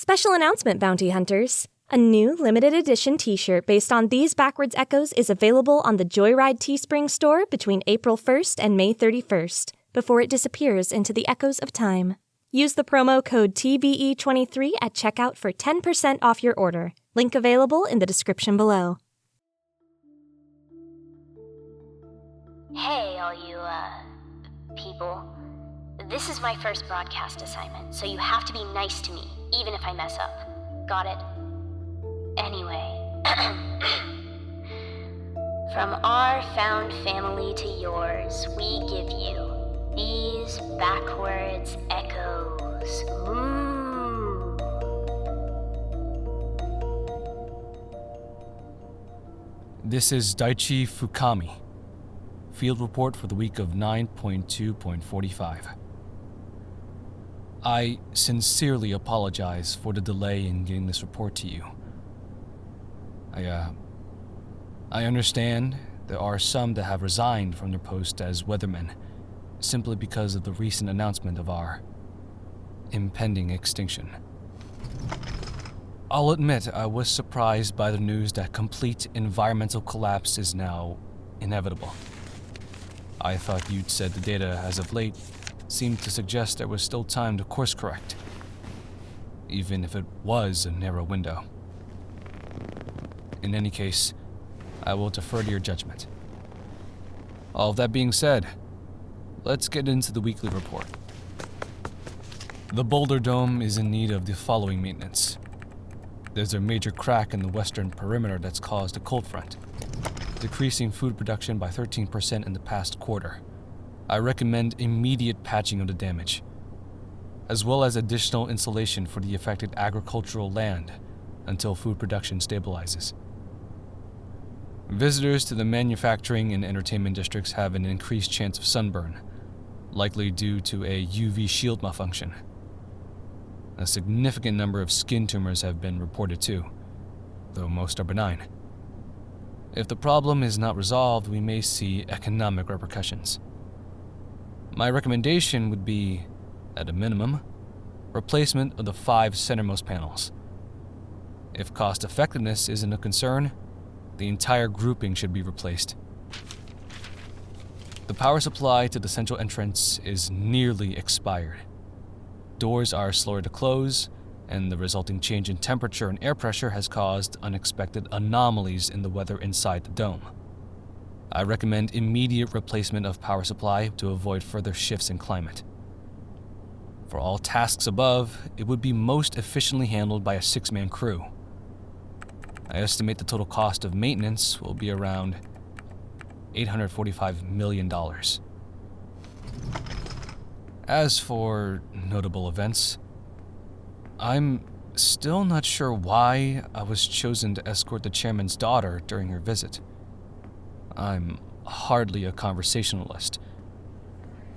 Special announcement, Bounty Hunters. A new limited edition t-shirt based on these backwards echoes is available on the JoyRide Teespring store between April 1st and May 31st, before it disappears into the echoes of time. Use the promo code TBE23 at checkout for 10% off your order. Link available in the description below. Hey, all you, people. This is my first broadcast assignment, so you have to be nice to me, even if I mess up. Got it? Anyway. From our found family to yours, we give you these backwards echoes. Ooh. This is Daichi Fukami. Field report for the week of 9.2.45. I sincerely apologize for the delay in getting this report to you. I understand there are some that have resigned from their post as weathermen simply because of the recent announcement of our impending extinction. I'll admit I was surprised by the news that complete environmental collapse is now inevitable. I thought you'd said the data as of late seemed to suggest there was still time to course correct, even if it was a narrow window. In any case, I will defer to your judgment. All of that being said, let's get into the weekly report. The Boulder Dome is in need of the following maintenance. There's a major crack in the western perimeter that's caused a cold front, decreasing food production by 13% in the past quarter. I recommend immediate patching of the damage, as well as additional insulation for the affected agricultural land until food production stabilizes. Visitors to the manufacturing and entertainment districts have an increased chance of sunburn, likely due to a UV shield malfunction. A significant number of skin tumors have been reported too, though most are benign. If the problem is not resolved, we may see economic repercussions. My recommendation would be, at a minimum, replacement of the 5 centermost panels. If cost effectiveness isn't a concern, the entire grouping should be replaced. The power supply to the central entrance is nearly expired. Doors are slower to close, and the resulting change in temperature and air pressure has caused unexpected anomalies in the weather inside the dome. I recommend immediate replacement of power supply to avoid further shifts in climate. For all tasks above, it would be most efficiently handled by a 6-man crew. I estimate the total cost of maintenance will be around $845 million. As for notable events, I'm still not sure why I was chosen to escort the chairman's daughter during her visit. I'm hardly a conversationalist,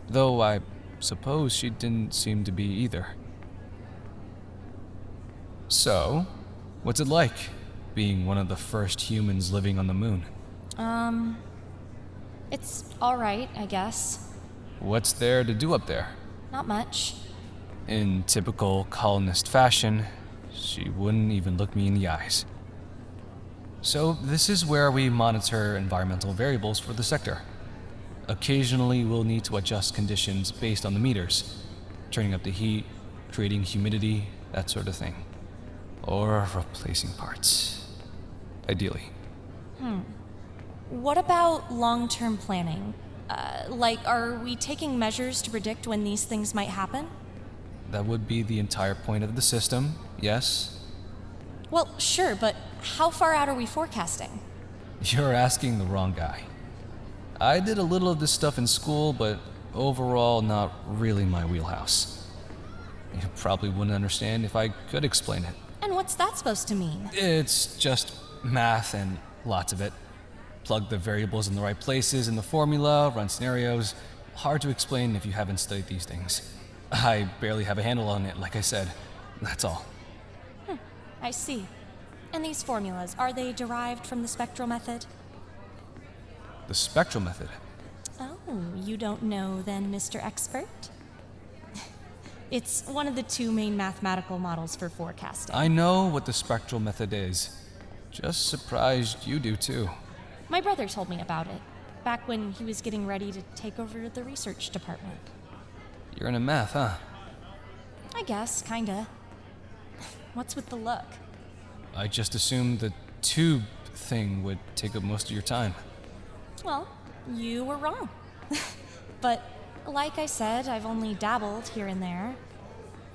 though I suppose she didn't seem to be either. So, what's it like, being one of the first humans living on the moon? It's alright, I guess. What's there to do up there? Not much. In typical colonist fashion, she wouldn't even look me in the eyes. So this is where we monitor environmental variables for the sector. Occasionally we'll need to adjust conditions based on the meters, turning up the heat, creating humidity, that sort of thing. Or replacing parts. Ideally. What about long-term planning? Are we taking measures to predict when these things might happen? That would be the entire point of the system, yes. Well, sure, but how far out are we forecasting? You're asking the wrong guy. I did a little of this stuff in school, but overall not really my wheelhouse. You probably wouldn't understand if I could explain it. And what's that supposed to mean? It's just math and lots of it. Plug the variables in the right places in the formula, run scenarios. Hard to explain if you haven't studied these things. I barely have a handle on it, like I said. That's all. I see. And these formulas, are they derived from the spectral method? The spectral method? Oh, you don't know then, Mr. Expert? It's one of the two main mathematical models for forecasting. I know what the spectral method is. Just surprised you do too. My brother told me about it, back when he was getting ready to take over the research department. You're into math, huh? I guess, kinda. What's with the look? I just assumed the tube thing would take up most of your time. Well, you were wrong. But like I said, I've only dabbled here and there.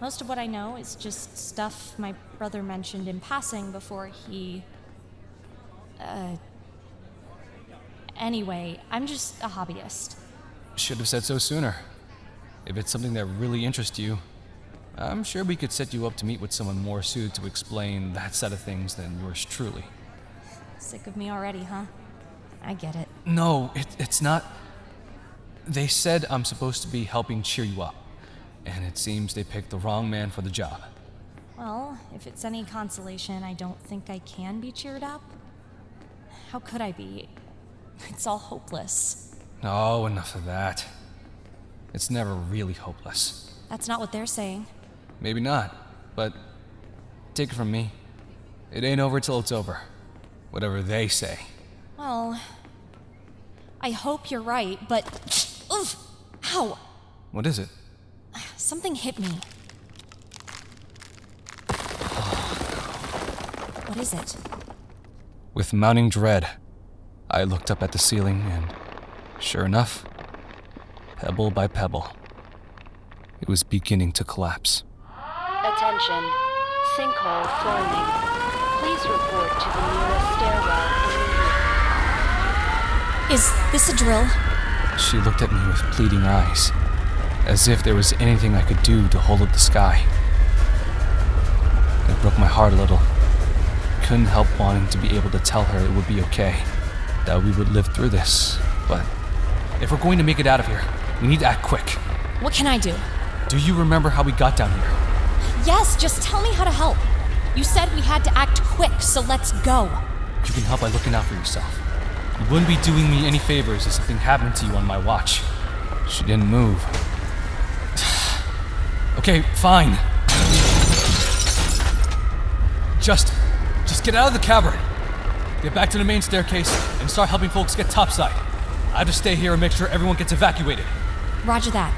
Most of what I know is just stuff my brother mentioned in passing before he... Anyway, I'm just a hobbyist. Should have said so sooner. If it's something that really interests you, I'm sure we could set you up to meet with someone more suited to explain that side of things than yours truly. Sick of me already, huh? I get it. No, it's not... They said I'm supposed to be helping cheer you up, and it seems they picked the wrong man for the job. Well, if it's any consolation, I don't think I can be cheered up. How could I be? It's all hopeless. Oh, enough of that. It's never really hopeless. That's not what they're saying. Maybe not, but take it from me. It ain't over till it's over. Whatever they say. Well, I hope you're right, but... Oof! Ow! What is it? Something hit me. What is it? With mounting dread, I looked up at the ceiling and, sure enough, pebble by pebble, it was beginning to collapse. Attention. Sinkhole forming. Please report to the nearest stairwell immediately. Is this a drill? She looked at me with pleading eyes, as if there was anything I could do to hold up the sky. It broke my heart a little. Couldn't help wanting to be able to tell her it would be okay, that we would live through this, but if we're going to make it out of here, we need to act quick. What can I do? Do you remember how we got down here? Yes, just tell me how to help. You said we had to act quick, so let's go. You can help by looking out for yourself. You wouldn't be doing me any favors if something happened to you on my watch. She didn't move. Okay, fine. Just get out of the cavern. Get back to the main staircase and start helping folks get topside. I have to stay here and make sure everyone gets evacuated. Roger that.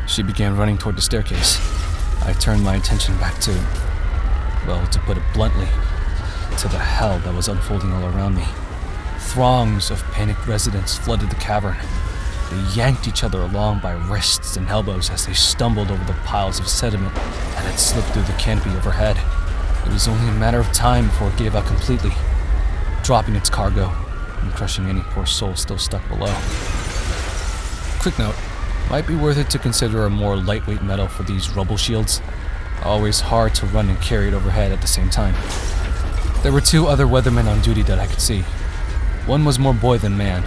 She began running toward the staircase. I turned my attention back to, well, to put it bluntly, to the hell that was unfolding all around me. Throngs of panicked residents flooded the cavern. They yanked each other along by wrists and elbows as they stumbled over the piles of sediment that had slipped through the canopy overhead. It was only a matter of time before it gave out completely, dropping its cargo and crushing any poor soul still stuck below. Quick note, might be worth it to consider a more lightweight metal for these rubble shields. Always hard to run and carry it overhead at the same time. There were two other weathermen on duty that I could see. One was more boy than man,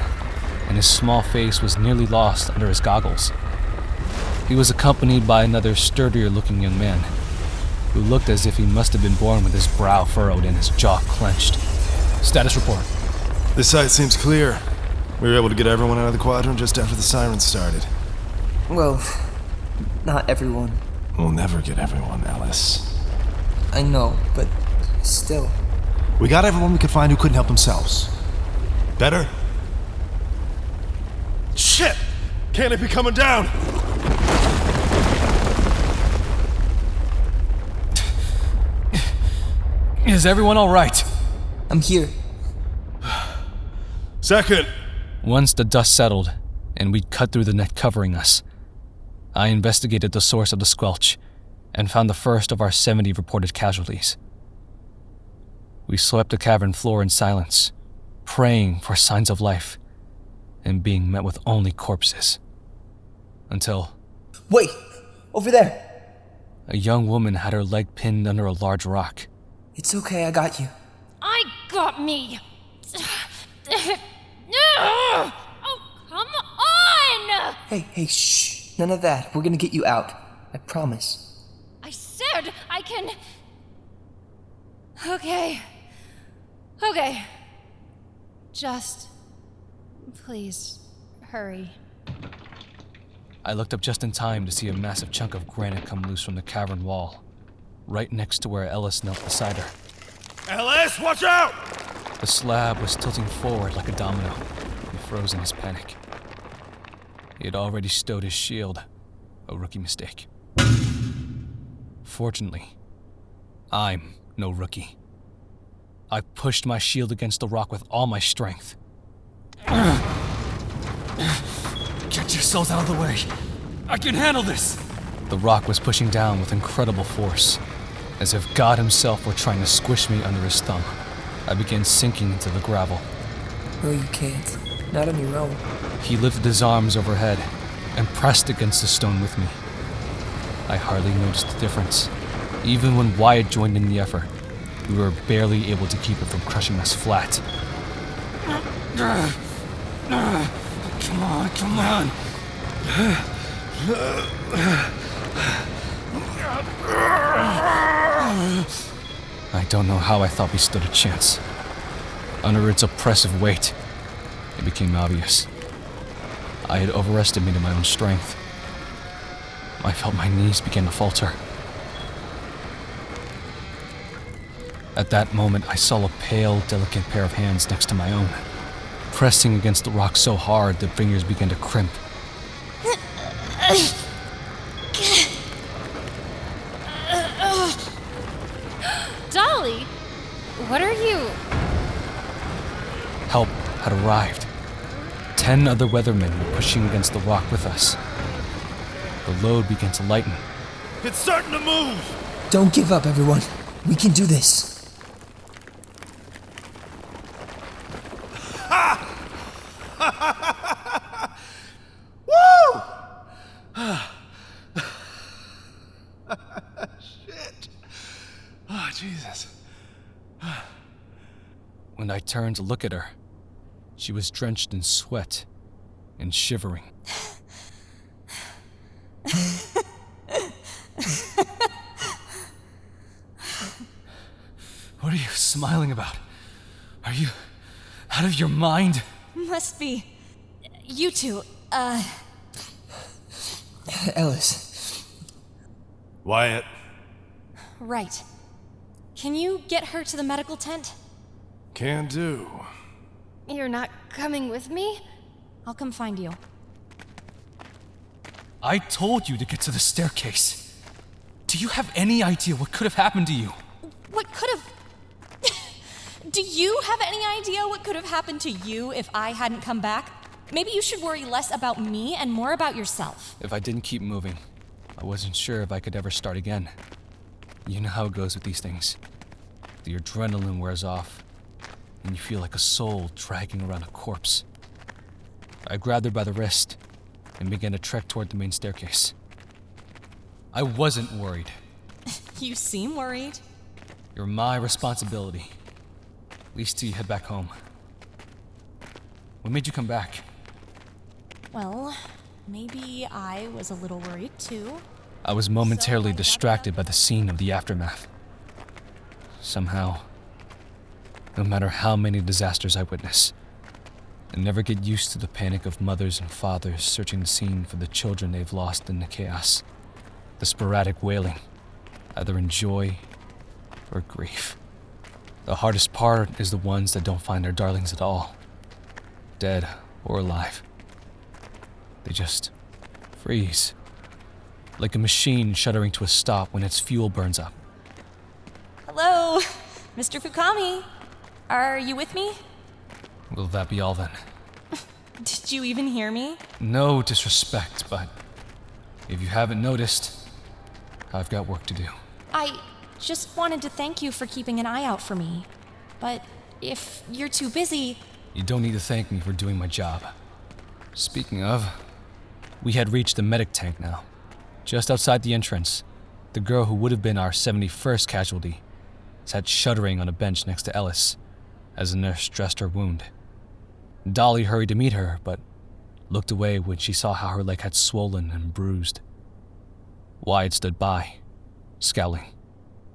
and his small face was nearly lost under his goggles. He was accompanied by another sturdier-looking young man, who looked as if he must have been born with his brow furrowed and his jaw clenched. Status report. The site seems clear. We were able to get everyone out of the quadrant just after the sirens started. Well, not everyone. We'll never get everyone, Ellis. I know, but still. We got everyone we could find who couldn't help themselves. Better? Shit! Can't it be coming down? Is everyone all right? I'm here. Second. Once the dust settled, and we'd cut through the net covering us, I investigated the source of the squelch and found the first of our 70 reported casualties. We swept the cavern floor in silence, praying for signs of life, and being met with only corpses. Until... Wait! Over there! A young woman had her leg pinned under a large rock. It's okay, I got you. I got me! Oh, come on! Hey, shh! None of that. We're gonna get you out. I promise. I said I can... Okay. Just... please, hurry. I looked up just in time to see a massive chunk of granite come loose from the cavern wall, right next to where Ellis knelt beside her. Ellis, watch out! The slab was tilting forward like a domino. He froze in his panic. He had already stowed his shield, a rookie mistake. Fortunately, I'm no rookie. I pushed my shield against the rock with all my strength. Get yourselves out of the way! I can handle this! The rock was pushing down with incredible force, as if God himself were trying to squish me under his thumb. I began sinking into the gravel. No, you can't. Not on your own. He lifted his arms overhead and pressed against the stone with me. I hardly noticed the difference. Even when Wyatt joined in the effort, we were barely able to keep it from crushing us flat. Come on, come on. I don't know how I thought we stood a chance. Under its oppressive weight, it became obvious. I had overestimated my own strength. I felt my knees begin to falter. At that moment, I saw a pale, delicate pair of hands next to my own, pressing against the rock so hard that fingers began to crimp. Dollie! What are you? Help had arrived. 10 other weathermen were pushing against the rock with us. The load began to lighten. It's starting to move! Don't give up, everyone. We can do this. Woo! Shit. Oh, Jesus. When I turned to look at her, she was drenched in sweat and shivering. What are you smiling about? Are you out of your mind? Must be. You two, Ellis. Wyatt. Right. Can you get her to the medical tent? Can do. You're not coming with me? I'll come find you. I told you to get to the staircase. Do you have any idea what could have happened to you? What could have... Do you have any idea what could have happened to you if I hadn't come back? Maybe you should worry less about me and more about yourself. If I didn't keep moving, I wasn't sure if I could ever start again. You know how it goes with these things. The adrenaline wears off, and you feel like a soul dragging around a corpse. I grabbed her by the wrist and began to trek toward the main staircase. I wasn't worried. You seem worried. You're my responsibility. At least till you head back home. What made you come back? Well, maybe I was a little worried too. I was momentarily distracted by the scene of the aftermath. Somehow, no matter how many disasters I witness, I never get used to the panic of mothers and fathers searching the scene for the children they've lost in the chaos. The sporadic wailing, either in joy or grief. The hardest part is the ones that don't find their darlings at all, dead or alive. They just freeze, like a machine shuddering to a stop when its fuel burns up. Hello, Mr. Fukami. Are you with me? Will that be all then? Did you even hear me? No disrespect, but if you haven't noticed, I've got work to do. I just wanted to thank you for keeping an eye out for me. But if you're too busy... You don't need to thank me for doing my job. Speaking of, we had reached the medic tank now. Just outside the entrance, the girl who would have been our 71st casualty sat shuddering on a bench next to Ellis as the nurse dressed her wound. Dollie hurried to meet her, but looked away when she saw how her leg had swollen and bruised. Wyatt stood by, scowling.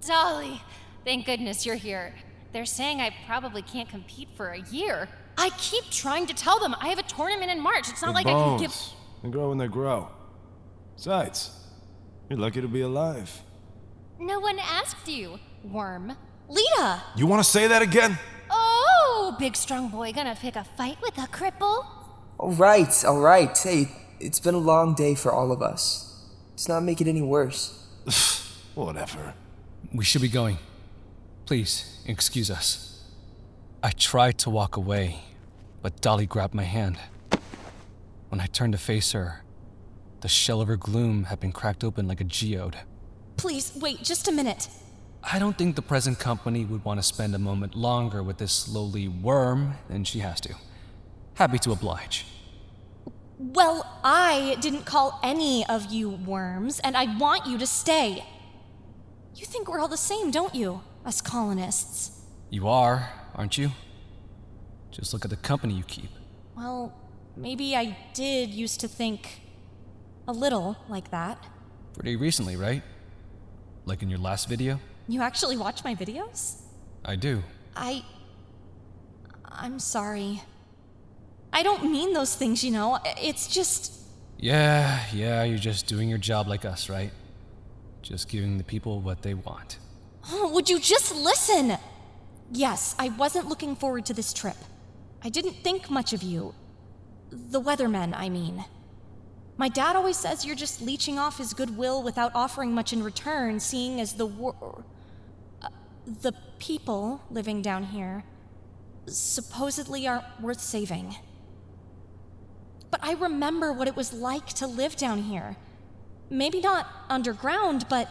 Dollie! Thank goodness you're here. They're saying I probably can't compete for a year. I keep trying to tell them I have a tournament in March. It's not like I can give... They grow when they grow. Besides, you're lucky to be alive. No one asked you, worm. Lita! You want to say that again? Oh, big strong boy gonna pick a fight with a cripple? All right. Hey, it's been a long day for all of us. Let's not make it any worse. Whatever. We should be going. Please, excuse us. I tried to walk away, but Dollie grabbed my hand. When I turned to face her, the shell of her gloom had been cracked open like a geode. Please, wait just a minute. I don't think the present company would want to spend a moment longer with this lowly worm than she has to. Happy to oblige. Well, I didn't call any of you worms, and I want you to stay. You think we're all the same, don't you, us colonists? You are, aren't you? Just look at the company you keep. Well, maybe I did used to think a little like that. Pretty recently, right? Like in your last video? You actually watch my videos? I do. I'm sorry. I don't mean those things, you know. It's just... Yeah, you're just doing your job like us, right? Just giving the people what they want. Oh, would you just listen? Yes, I wasn't looking forward to this trip. I didn't think much of you. The Weathermen, I mean. My dad always says you're just leeching off his goodwill without offering much in return, seeing as the people living down here supposedly aren't worth saving. But I remember what it was like to live down here. Maybe not underground, but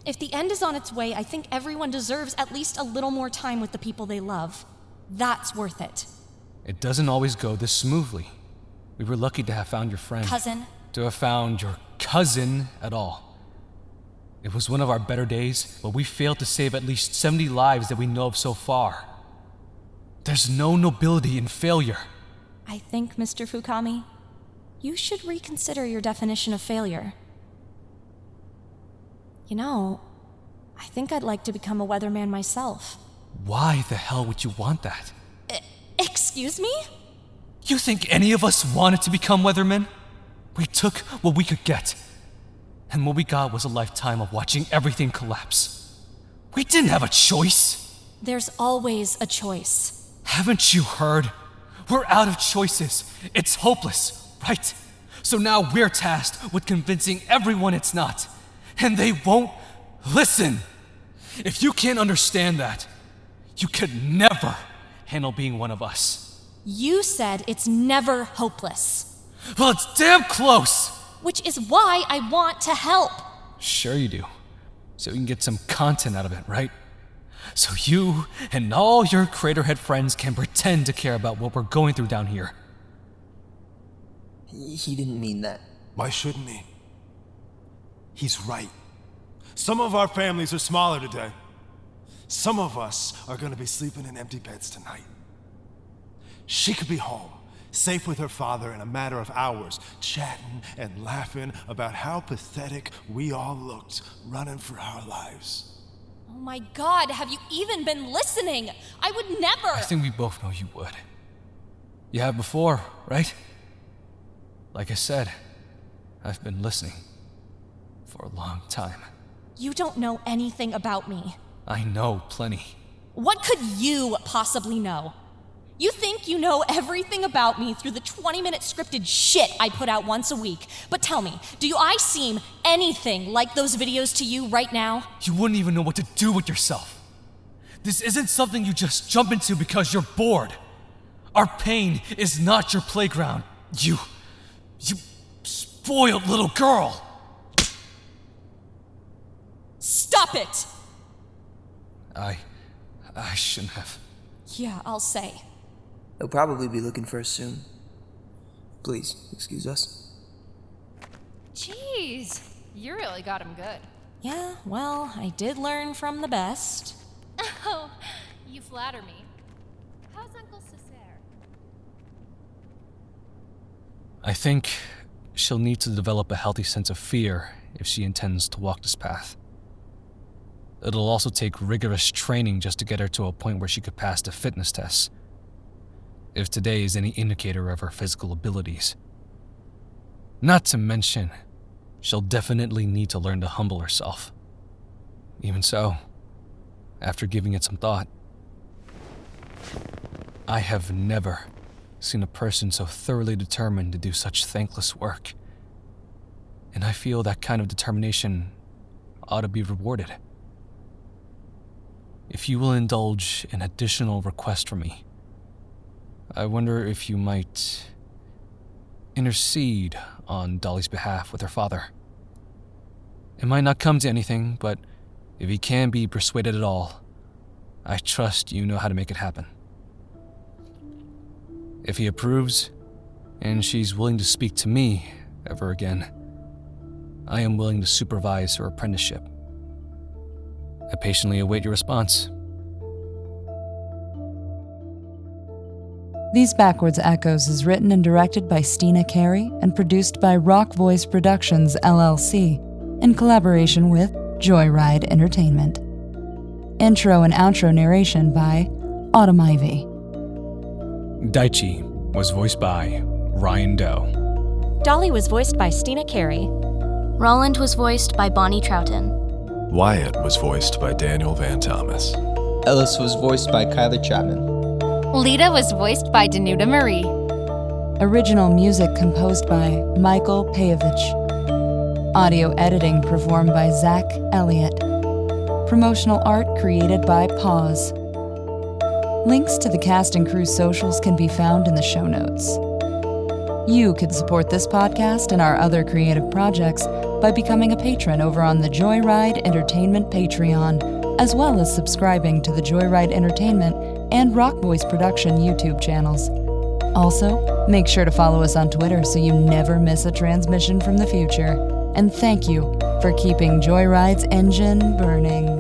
if the end is on its way, I think everyone deserves at least a little more time with the people they love. That's worth it. It doesn't always go this smoothly. We were lucky to have found your friend. Cousin. To have found your cousin at all. It was one of our better days, but we failed to save at least 70 lives that we know of so far. There's no nobility in failure. I think, Mr. Fukami, you should reconsider your definition of failure. You know, I think I'd like to become a weatherman myself. Why the hell would you want that? Excuse me? You think any of us wanted to become weathermen? We took what we could get. And what we got was a lifetime of watching everything collapse. We didn't have a choice. There's always a choice. Haven't you heard? We're out of choices. It's hopeless, right? So now we're tasked with convincing everyone it's not. And they won't listen. If you can't understand that, you could never handle being one of us. You said it's never hopeless. Well, it's damn close! Which is why I want to help. Sure you do. So you can get some content out of it, right? So you and all your Craterhead friends can pretend to care about what we're going through down here. He didn't mean that. Why shouldn't he? He's right. Some of our families are smaller today. Some of us are gonna be sleeping in empty beds tonight. She could be home, safe with her father in a matter of hours, chatting and laughing about how pathetic we all looked, running for our lives. Oh my God, have you even been listening? I would never! I think we both know you would. You have before, right? Like I said, I've been listening for a long time. You don't know anything about me. I know plenty. What could you possibly know? You think you know everything about me through the 20-minute scripted shit I put out once a week. But tell me, do I seem anything like those videos to you right now? You wouldn't even know what to do with yourself. This isn't something you just jump into because you're bored. Our pain is not your playground. You spoiled little girl. Stop it! I shouldn't have. Yeah, I'll say. They'll probably be looking for us soon. Please, excuse us. Jeez, you really got him good. Yeah, well, I did learn from the best. Oh, you flatter me. How's Uncle Cessair? I think she'll need to develop a healthy sense of fear if she intends to walk this path. It'll also take rigorous training just to get her to a point where she could pass the fitness tests. If today is any indicator of her physical abilities. Not to mention she'll definitely need to learn to humble herself. Even so, after giving it some thought, I have never seen a person so thoroughly determined to do such thankless work. And I feel that kind of determination ought to be rewarded. If you will indulge an additional request from me, I wonder if you might intercede on Dollie's behalf with her father. It might not come to anything, but if he can be persuaded at all, I trust you know how to make it happen. If he approves, and she's willing to speak to me ever again, I am willing to supervise her apprenticeship. I patiently await your response. These Backwards Echoes is written and directed by Steena, Carey and produced by Rock Voice Productions, LLC, in collaboration with JoyRide Entertainment. Intro and outro narration by Autumn Ivy. Diachi was voiced by Ryan Doe. Dollie was voiced by Steena Carey. Roland was voiced by Bonnie Troughton. Wyatt was voiced by Daniel Van Thomas. Ellis was voiced by Kyler Chapman. Lita was voiced by Danuta Marie. Original music composed by Michael Peyovich. Audio editing performed by Zach Elliot. Promotional art created by Pawzors. Links to the cast and crew socials can be found in the show notes. You can support this podcast and our other creative projects by becoming a patron over on the JoyRide Entertainment Patreon, as well as subscribing to the JoyRide Entertainment and Rock Voice Production YouTube channels. Also, make sure to follow us on Twitter so you never miss a transmission from the future. And thank you for keeping JoyRide's engine burning.